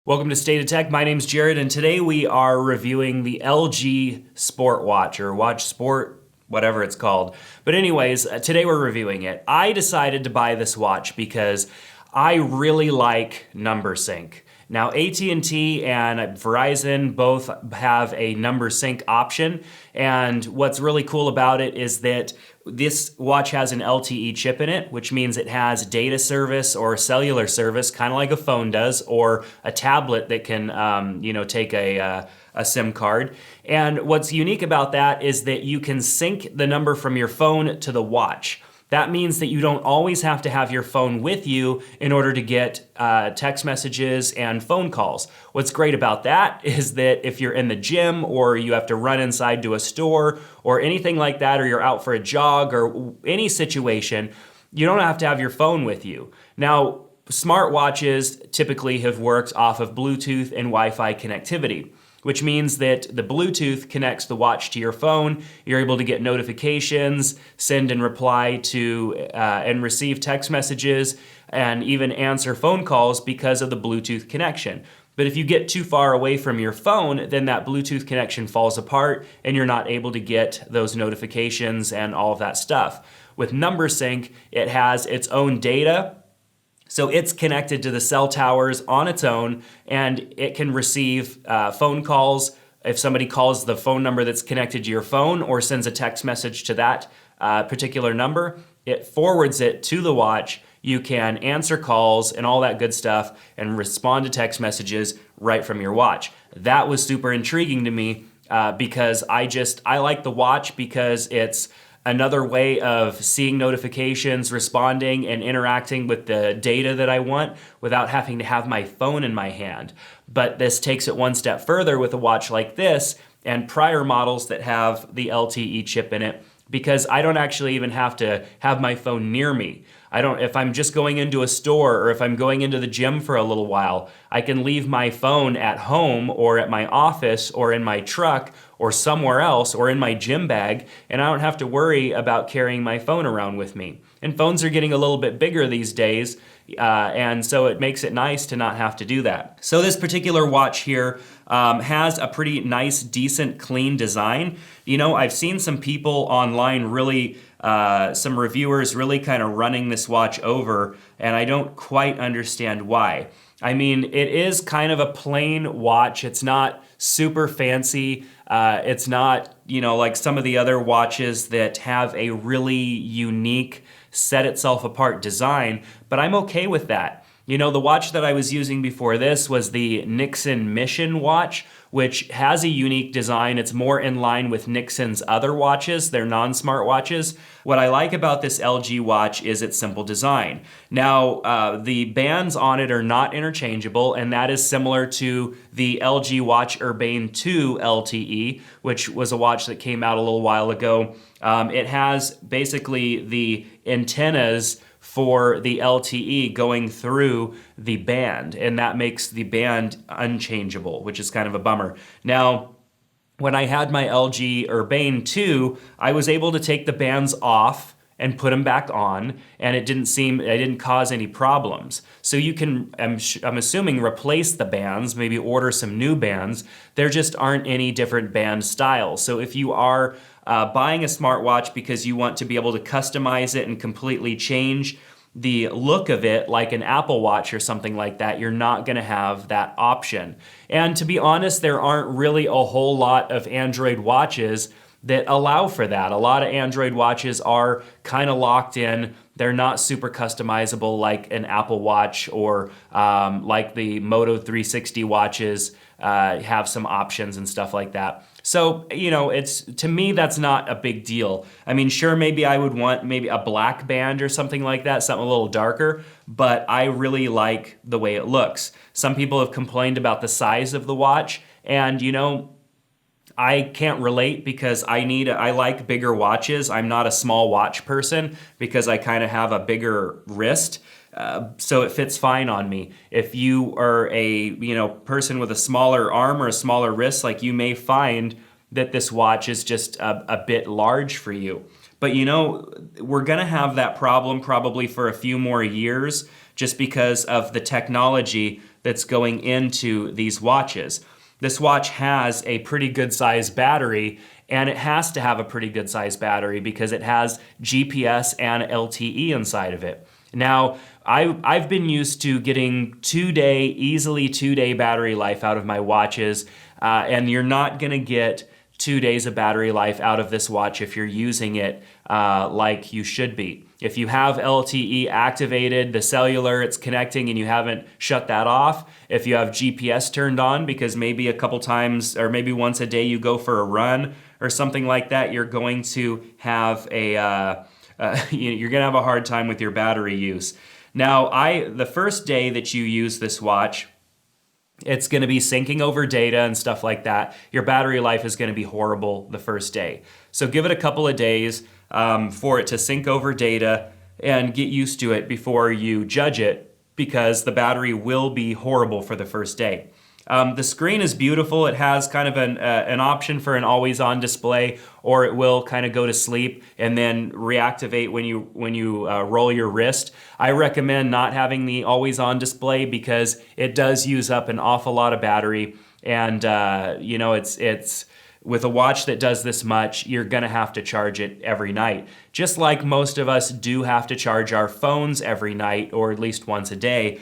Welcome to State of Tech. My name's Jared, and today we are reviewing the LG Sport Watch, or Watch Sport, whatever it's called. But anyways, today we're reviewing it. I decided to buy this watch because I really like number sync. Now, AT&T and Verizon both have a number sync option, and what's really cool about it is that this watch has an LTE chip in it, which means it has data service or cellular service, kind of like a phone does, or a tablet that can, take a SIM card. And what's unique about that is that you can sync the number from your phone to the watch. That means that you don't always have to have your phone with you in order to get text messages and phone calls. What's great about that is that if you're in the gym or you have to run inside to a store or anything like that, or you're out for a jog or any situation, you don't have to have your phone with you. Now, smartwatches typically have worked off of Bluetooth and Wi-Fi connectivity, which means that the Bluetooth connects the watch to your phone. You're able to get notifications, send and reply to and receive text messages, and even answer phone calls because of the Bluetooth connection. But if you get too far away from your phone, then that Bluetooth connection falls apart and you're not able to get those notifications and all of that stuff. With number sync, it has its own data. So it's connected to the cell towers on its own, and it can receive phone calls. If somebody calls the phone number that's connected to your phone or sends a text message to that particular number, it forwards it to the watch. You can answer calls and all that good stuff and respond to text messages right from your watch. That was super intriguing to me because I like the watch because it's another way of seeing notifications, responding, and interacting with the data that I want without having to have my phone in my hand. But this takes it one step further with a watch like this and prior models that have the LTE chip in it, because I don't actually even have to have my phone near me. If I'm just going into a store or if I'm going into the gym for a little while, I can leave my phone at home or at my office or in my truck or somewhere else or in my gym bag, and I don't have to worry about carrying my phone around with me. And phones are getting a little bit bigger these days, and so it makes it nice to not have to do that. So this particular watch here has a pretty nice, decent, clean design. You know, I've seen some people online really, some reviewers really kind of running this watch over, and I don't quite understand why. I mean, it is kind of a plain watch. It's not super fancy. It's not, like some of the other watches that have a really unique, set itself apart design, but I'm okay with that. The watch that I was using before this was the Nixon Mission watch, which has a unique design. It's more in line with Nixon's other watches, their non-smart watches. What I like about this LG watch is its simple design. Now, the bands on it are not interchangeable, and that is similar to the LG Watch Urbane 2 LTE, which was a watch that came out a little while ago. It has basically the antennas for the LTE going through the band, and that makes the band unchangeable, which is kind of a bummer. Now, when I had my LG Urbane 2, I was able to take the bands off and put them back on, and it didn't cause any problems. So you can, I'm assuming, replace the bands, maybe order some new bands. There just aren't any different band styles. So if you are buying a smartwatch because you want to be able to customize it and completely change the look of it like an Apple Watch or something like that, you're not going to have that option. And to be honest, there aren't really a whole lot of Android watches that allow for that. A lot of Android watches are kind of locked in. They're not super customizable like an Apple Watch or like the Moto 360 watches have some options and stuff like that. So, to me, that's not a big deal. I mean, sure, maybe I would want maybe a black band or something like that, something a little darker, but I really like the way it looks. Some people have complained about the size of the watch, and I can't relate because I like bigger watches. I'm not a small watch person because I kind of have a bigger wrist. So it fits fine on me. If you are a person with a smaller arm or a smaller wrist, like, you may find that this watch is just a bit large for you. But we're gonna have that problem probably for a few more years just because of the technology that's going into these watches. This watch has a pretty good sized battery, and it has to have a pretty good sized battery because it has GPS and LTE inside of it. Now, I've been used to getting easily 2-day battery life out of my watches, and you're not gonna get 2 days of battery life out of this watch if you're using it like you should be. If you have LTE activated, the cellular, it's connecting and you haven't shut that off. If you have GPS turned on because maybe a couple times or maybe once a day you go for a run or something like that, you're going to have you're gonna have a hard time with your battery use. Now, the first day that you use this watch, it's going to be syncing over data and stuff like that. Your battery life is going to be horrible the first day. So give it a couple of days for it to sync over data and get used to it before you judge it, because the battery will be horrible for the first day. The screen is beautiful. It has kind of an option for an always-on display, or it will kind of go to sleep and then reactivate when you roll your wrist. I recommend not having the always-on display because it does use up an awful lot of battery, and it's with a watch that does this much, you're gonna have to charge it every night. Just like most of us do have to charge our phones every night, or at least once a day,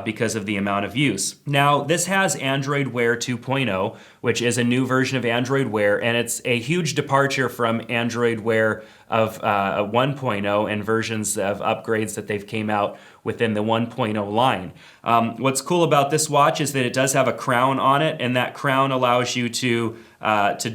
because of the amount of use. Now, this has Android Wear 2.0, which is a new version of Android Wear, and it's a huge departure from Android Wear of 1.0 and versions of upgrades that they've came out within the 1.0 line. What's cool about this watch is that it does have a crown on it, and that crown allows you to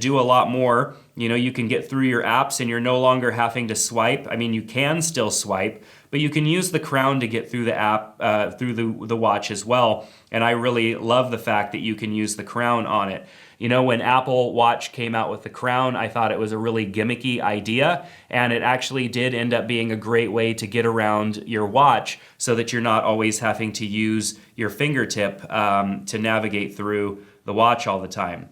do a lot more. You know, you can get through your apps and you're no longer having to swipe. I mean, you can still swipe, but you can use the crown to get through the app, through the watch as well. And I really love the fact that you can use the crown on it. You know, when Apple Watch came out with the crown, I thought it was a really gimmicky idea, and it actually did end up being a great way to get around your watch so that you're not always having to use your fingertip to navigate through the watch all the time.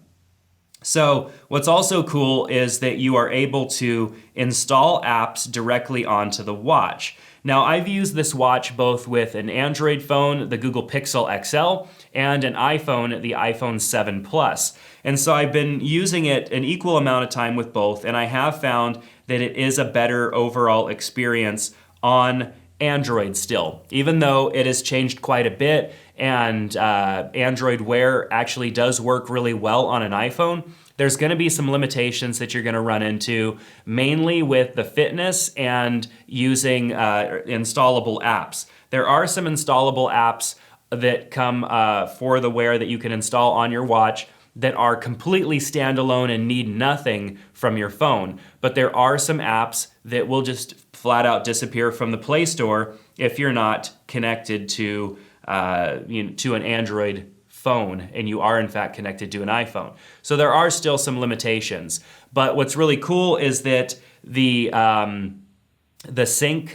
So what's also cool is that you are able to install apps directly onto the watch. Now, I've used this watch both with an Android phone, the Google Pixel XL, and an iPhone, the iPhone 7 Plus. And so I've been using it an equal amount of time with both, and I have found that it is a better overall experience on Android still, even though it has changed quite a bit, and Android Wear actually does work really well on an iPhone. There's going to be some limitations that you're going to run into, mainly with the fitness and using installable apps. There are some installable apps that come for the Wear that you can install on your watch that are completely standalone and need nothing from your phone. But there are some apps that will just flat out disappear from the Play Store if you're not connected to an Android phone and you are in fact connected to an iPhone. So there are still some limitations. But what's really cool is that the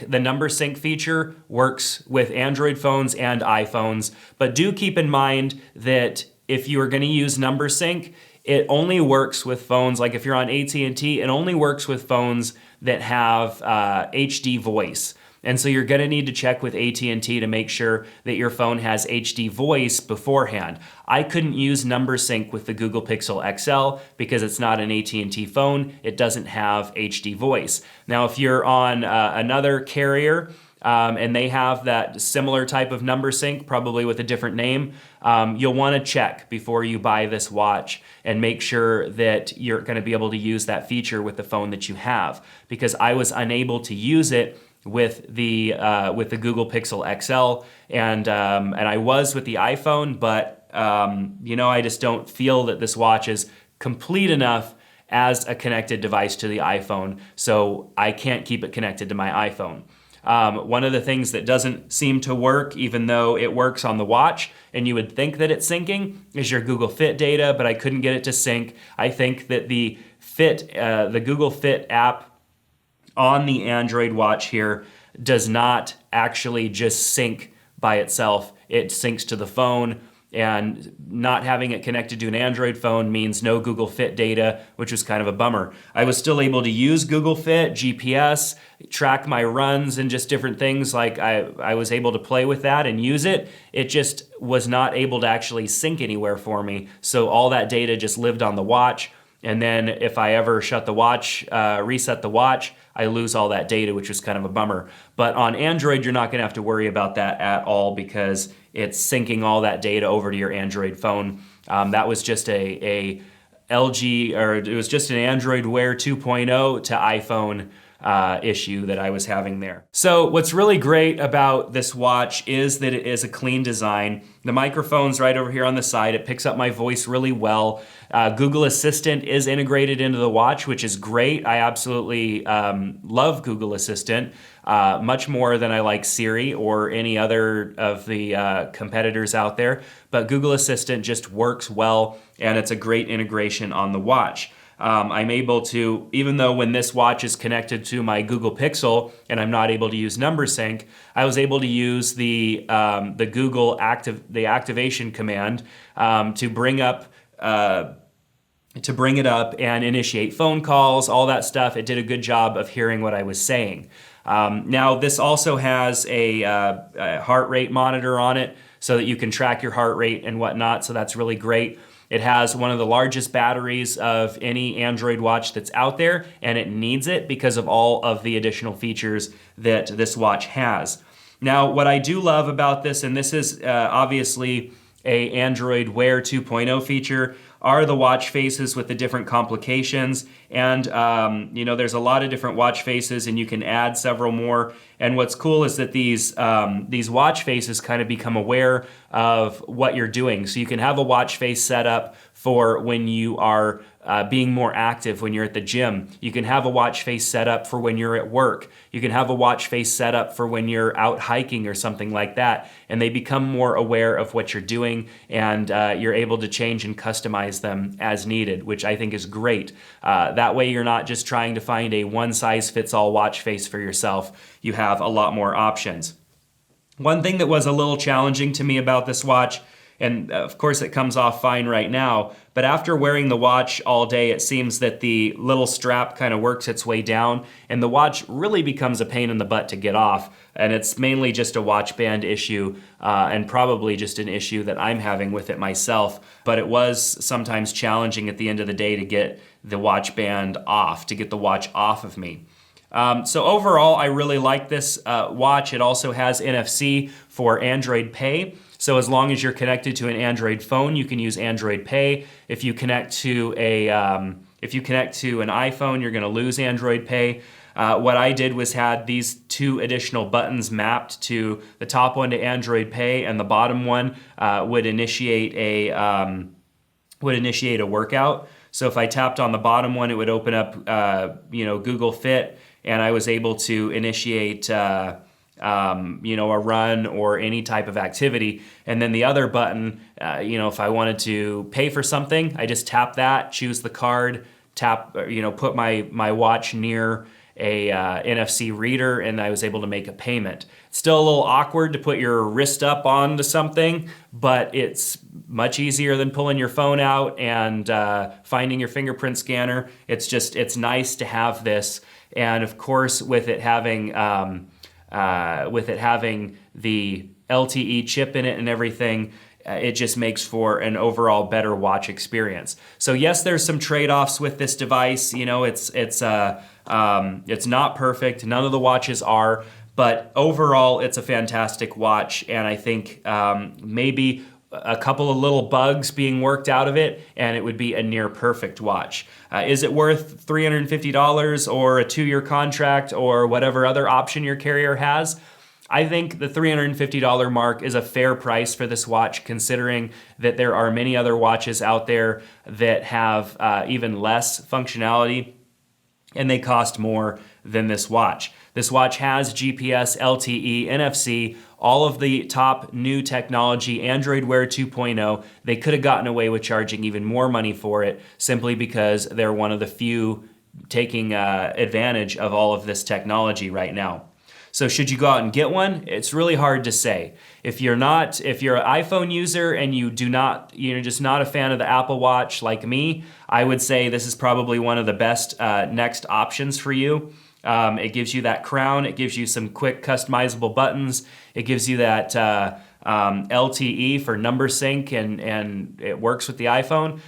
number sync feature works with Android phones and iPhones. But do keep in mind that if you are going to use number sync, it only works with phones, like if you're on AT&T, it only works with phones that have HD voice. And so you're going to need to check with AT&T to make sure that your phone has HD voice beforehand. I couldn't use number sync with the Google Pixel XL because it's not an AT&T phone. It doesn't have HD voice. Now, if you're on another carrier and they have that similar type of number sync, probably with a different name, you'll want to check before you buy this watch and make sure that you're going to be able to use that feature with the phone that you have, because I was unable to use it with the Google Pixel XL, and I was with the iPhone, but I just don't feel that this watch is complete enough as a connected device to the iPhone, so I can't keep it connected to my iPhone. One of the things that doesn't seem to work, even though it works on the watch, and you would think that it's syncing, is your Google Fit data, but I couldn't get it to sync. I think that the Google Fit app on the Android watch here does not actually just sync by itself. It syncs to the phone, And not having it connected to an Android phone means no Google Fit data, which was kind of a bummer. I was still able to use Google Fit, GPS, track my runs and just different things. Like I was able to play with that and use it. It just was not able to actually sync anywhere for me. So all that data just lived on the watch. And then if I ever shut the watch, reset the watch, I lose all that data, which was kind of a bummer. But on Android, you're not gonna have to worry about that at all because it's syncing all that data over to your Android phone. That was just a LG, or it was just an Android Wear 2.0 to iPhone issue that I was having there. So what's really great about this watch is that it is a clean design. The microphone's right over here on the side. It picks up my voice really well. Google Assistant is integrated into the watch, which is great. I absolutely love Google Assistant, much more than I like Siri or any other of the competitors out there. But Google Assistant just works well, and it's a great integration on the watch. I'm able to, even though when this watch is connected to my Google Pixel and I'm not able to use number sync, I was able to use the Google activation command to bring it up and initiate phone calls, all that stuff. It did a good job of hearing what I was saying. Now this also has a heart rate monitor on it so that you can track your heart rate and whatnot. So that's really great. It has one of the largest batteries of any Android watch that's out there, and it needs it because of all of the additional features that this watch has. Now, what I do love about this, and this is obviously a Android Wear 2.0 feature, are the watch faces with the different complications. And there's a lot of different watch faces, and you can add several more. And what's cool is that these watch faces kind of become aware of what you're doing. So you can have a watch face set up for when you are being more active when you're at the gym. You can have a watch face set up for when you're at work. You can have a watch face set up for when you're out hiking or something like that. And they become more aware of what you're doing, and you're able to change and customize them as needed, which I think is great. That way you're not just trying to find a one-size-fits-all watch face for yourself. You have a lot more options. One thing that was a little challenging to me about this watch, and of course it comes off fine right now, but after wearing the watch all day, it seems that the little strap kind of works its way down, and the watch really becomes a pain in the butt to get off. And it's mainly just a watch band issue, and probably just an issue that I'm having with it myself. But it was sometimes challenging at the end of the day to get the watch band off, to get the watch off of me. So overall, I really like this watch. It also has NFC for Android Pay. So as long as you're connected to an Android phone, you can use Android Pay. If you connect to an iPhone, you're going to lose Android Pay. What I did was had these two additional buttons mapped to the top one to Android Pay, and the bottom one would initiate a workout. So if I tapped on the bottom one, it would open up Google Fit, and I was able to initiate a run or any type of activity. And then the other button, if I wanted to pay for something, I just tap that, choose the card, put my watch near a NFC reader, and I was able to make a payment. Still a little awkward to put your wrist up onto something, but it's much easier than pulling your phone out and finding your fingerprint scanner. It's nice to have this. And of course, with it having the LTE chip in it and everything, it just makes for an overall better watch experience. So yes, there's some trade-offs with this device. It's not perfect. None of the watches are, but overall, it's a fantastic watch. And I think maybe a couple of little bugs being worked out of it, and it would be a near perfect watch. Is it worth $350 or a 2-year contract or whatever other option your carrier has? I think the $350 mark is a fair price for this watch, considering that there are many other watches out there that have even less functionality, and they cost more than this watch. This watch has GPS, LTE, NFC, all of the top new technology, Android Wear 2.0. They could have gotten away with charging even more money for it simply because they're one of the few taking advantage of all of this technology right now. So should you go out and get one? It's really hard to say. If you're an iPhone user and you're just not a fan of the Apple Watch like me, I would say this is probably one of the best next options for you. It gives you that crown. It gives you some quick customizable buttons. It gives you that LTE for number sync, and it works with the iPhone.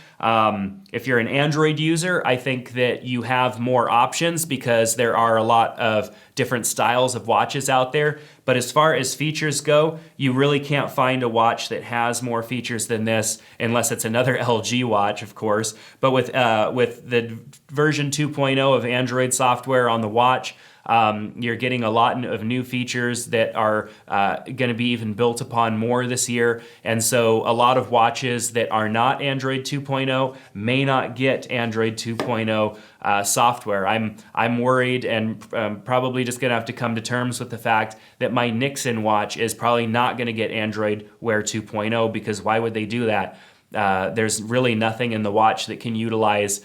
If you're an Android user, I think that you have more options because there are a lot of different styles of watches out there. But as far as features go, you really can't find a watch that has more features than this, unless it's another LG watch, of course. But with the version 2.0 of Android software on the watch, you're getting a lot of new features that are going to be even built upon more this year. And so a lot of watches that are not Android 2.0 may not get Android 2.0 software. I'm worried and probably just going to have to come to terms with the fact that my Nixon watch is probably not going to get Android Wear 2.0, because why would they do that? There's really nothing in the watch that can utilize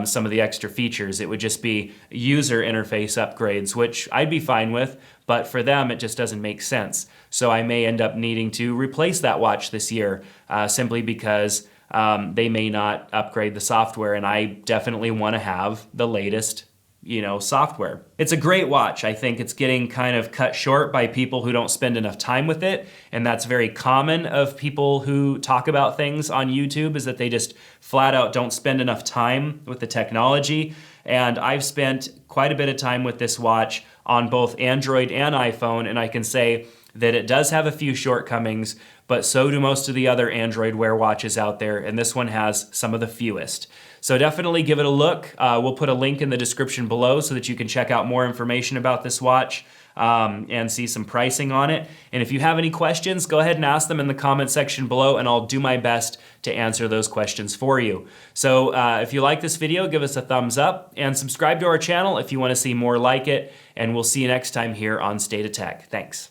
some of the extra features. It would just be user interface upgrades, which I'd be fine with, but for them it just doesn't make sense. So I may end up needing to replace that watch this year simply because they may not upgrade the software, and I definitely want to have the latest software. It's a great watch. I think it's getting kind of cut short by people who don't spend enough time with it, and that's very common of people who talk about things on YouTube, is that they just flat out don't spend enough time with the technology. And I've spent quite a bit of time with this watch on both Android and iPhone, and I can say that it does have a few shortcomings, but so do most of the other Android Wear watches out there, and this one has some of the fewest. So definitely give it a look. We'll put a link in the description below so that you can check out more information about this watch and see some pricing on it. And if you have any questions, go ahead and ask them in the comment section below, and I'll do my best to answer those questions for you. So if you like this video, give us a thumbs up and subscribe to our channel if you want to see more like it, and we'll see you next time here on State of Tech. Thanks.